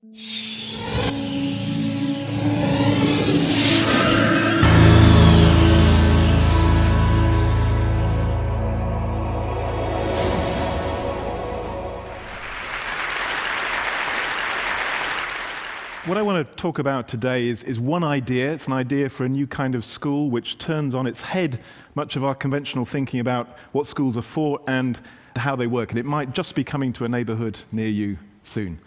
What I want to talk about today is one idea. It's an idea for a new kind of school which turns on its head much of our conventional thinking about what schools are for and how they work. And it might just be coming to a neighborhood near you soon.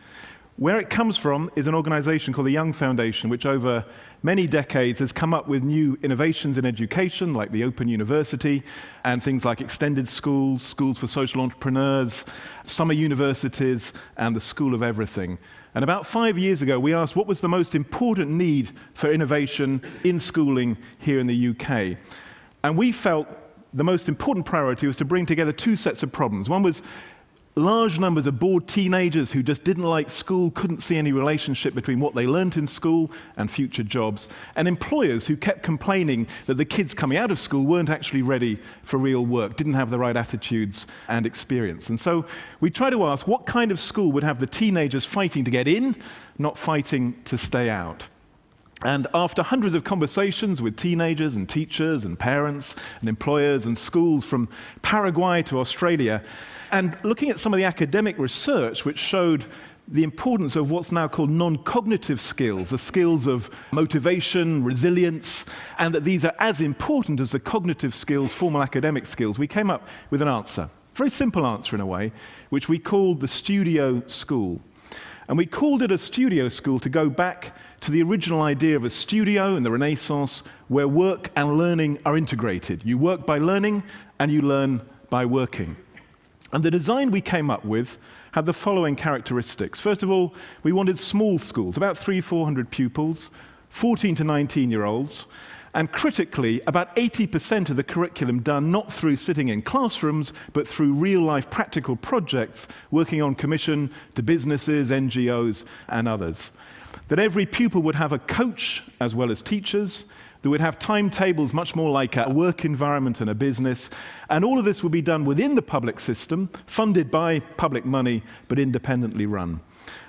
Where it comes from is an organization called the Young Foundation, which over many decades has come up with new innovations in education, like the Open University, and things like extended schools, schools for social entrepreneurs, summer universities, and the School of Everything. And about 5 years ago, we asked what was the most important need for innovation in schooling here in the UK. And we felt the most important priority was to bring together two sets of problems. One was large numbers of bored teenagers who just didn't like school, couldn't see any relationship between what they learnt in school and future jobs, and employers who kept complaining that the kids coming out of school weren't actually ready for real work, didn't have the right attitudes and experience. And so we tried to ask what kind of school would have the teenagers fighting to get in, not fighting to stay out. And after hundreds of conversations with teenagers and teachers and parents and employers and schools from Paraguay to Australia, and looking at some of the academic research which showed the importance of what's now called non-cognitive skills, the skills of motivation, resilience, and that these are as important as the cognitive skills, formal academic skills, we came up with an answer. A very simple answer in a way, which we called the studio school. And we called it a studio school to go back to the original idea of a studio in the Renaissance where work and learning are integrated. You work by learning and you learn by working. And the design we came up with had the following characteristics. First of all, we wanted small schools, about 300-400 pupils, 14 to 19-year-olds, and critically, about 80% of the curriculum done not through sitting in classrooms, but through real-life practical projects working on commission to businesses, NGOs, and others. That every pupil would have a coach as well as teachers, that would have timetables much more like a work environment and a business, and all of this would be done within the public system, funded by public money, but independently run.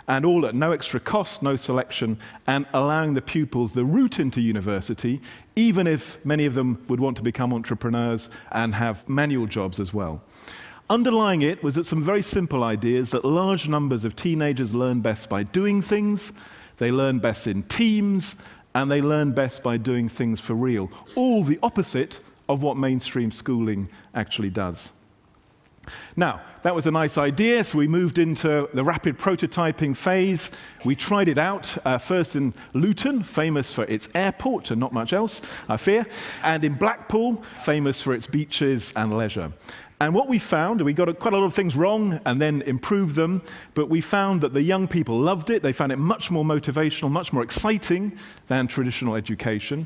And all at no extra cost, no selection, and allowing the pupils the route into university, even if many of them would want to become entrepreneurs and have manual jobs as well. Underlying it was that some very simple ideas that large numbers of teenagers learn best by doing things, they learn best in teams, and they learn best by doing things for real. All the opposite of what mainstream schooling actually does. Now, that was a nice idea, so we moved into the rapid prototyping phase. We tried it out, first in Luton, famous for its airport and not much else, I fear, and in Blackpool, famous for its beaches and leisure. And what we found, we got quite a lot of things wrong and then improved them, but we found that the young people loved it. They found it much more motivational, much more exciting than traditional education.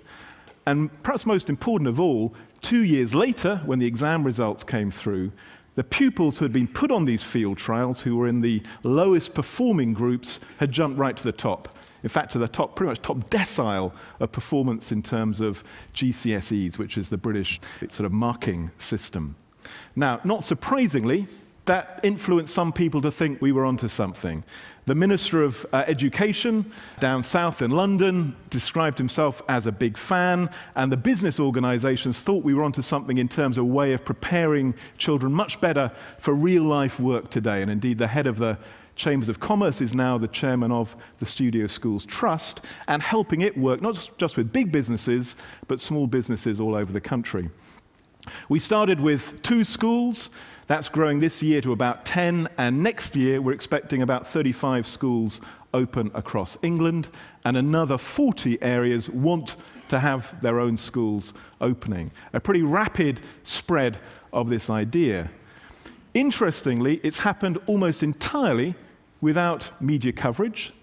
And perhaps most important of all, 2 years later, when the exam results came through, the pupils who had been put on these field trials, who were in the lowest performing groups, had jumped right to the top. In fact, to the top, pretty much top decile of performance in terms of GCSEs, which is the British sort of marking system. Now, not surprisingly, that influenced some people to think we were onto something. The Minister of Education down south in London described himself as a big fan, and the business organizations thought we were onto something in terms of a way of preparing children much better for real-life work today. And indeed, the head of the Chambers of Commerce is now the chairman of the Studio Schools Trust, and helping it work not just with big businesses, but small businesses all over the country. We started with 2 schools. That's growing this year to about 10, and next year we're expecting about 35 schools open across England, and another 40 areas want to have their own schools opening. A pretty rapid spread of this idea. Interestingly, it's happened almost entirely without media coverage.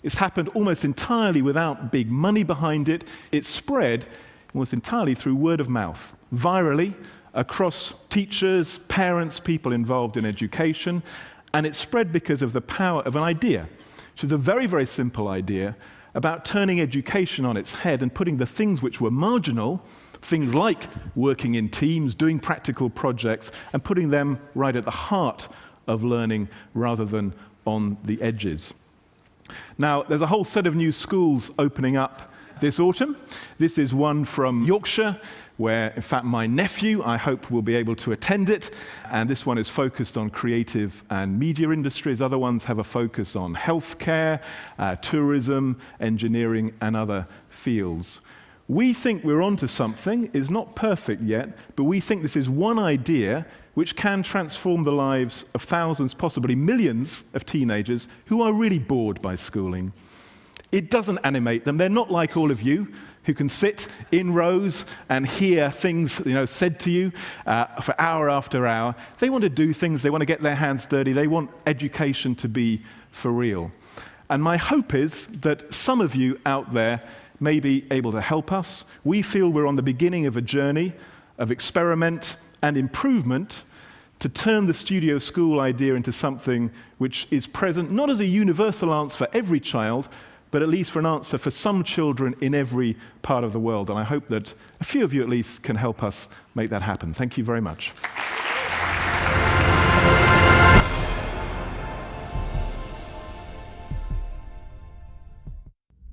It's happened almost entirely without big money behind it. It's spread almost entirely through word of mouth, virally, across teachers, parents, people involved in education, and it spread because of the power of an idea, which is a very, very simple idea about turning education on its head and putting the things which were marginal, things like working in teams, doing practical projects, and putting them right at the heart of learning rather than on the edges. Now, there's a whole set of new schools opening up this autumn. This is one from Yorkshire, where, in fact, my nephew, I hope, will be able to attend it. And this one is focused on creative and media industries. Other ones have a focus on healthcare, tourism, engineering, and other fields. We think we're onto something. It's not perfect yet, but we think this is one idea which can transform the lives of thousands, possibly millions of teenagers who are really bored by schooling. It doesn't animate them. They're not like all of you who can sit in rows and hear things, said to you for hour after hour. They want to do things. They want to get their hands dirty. They want education to be for real. And my hope is that some of you out there may be able to help us. We feel we're on the beginning of a journey of experiment and improvement to turn the studio school idea into something which is present not as a universal answer for every child, but at least for an answer for some children in every part of the world. And I hope that a few of you at least can help us make that happen. Thank you very much.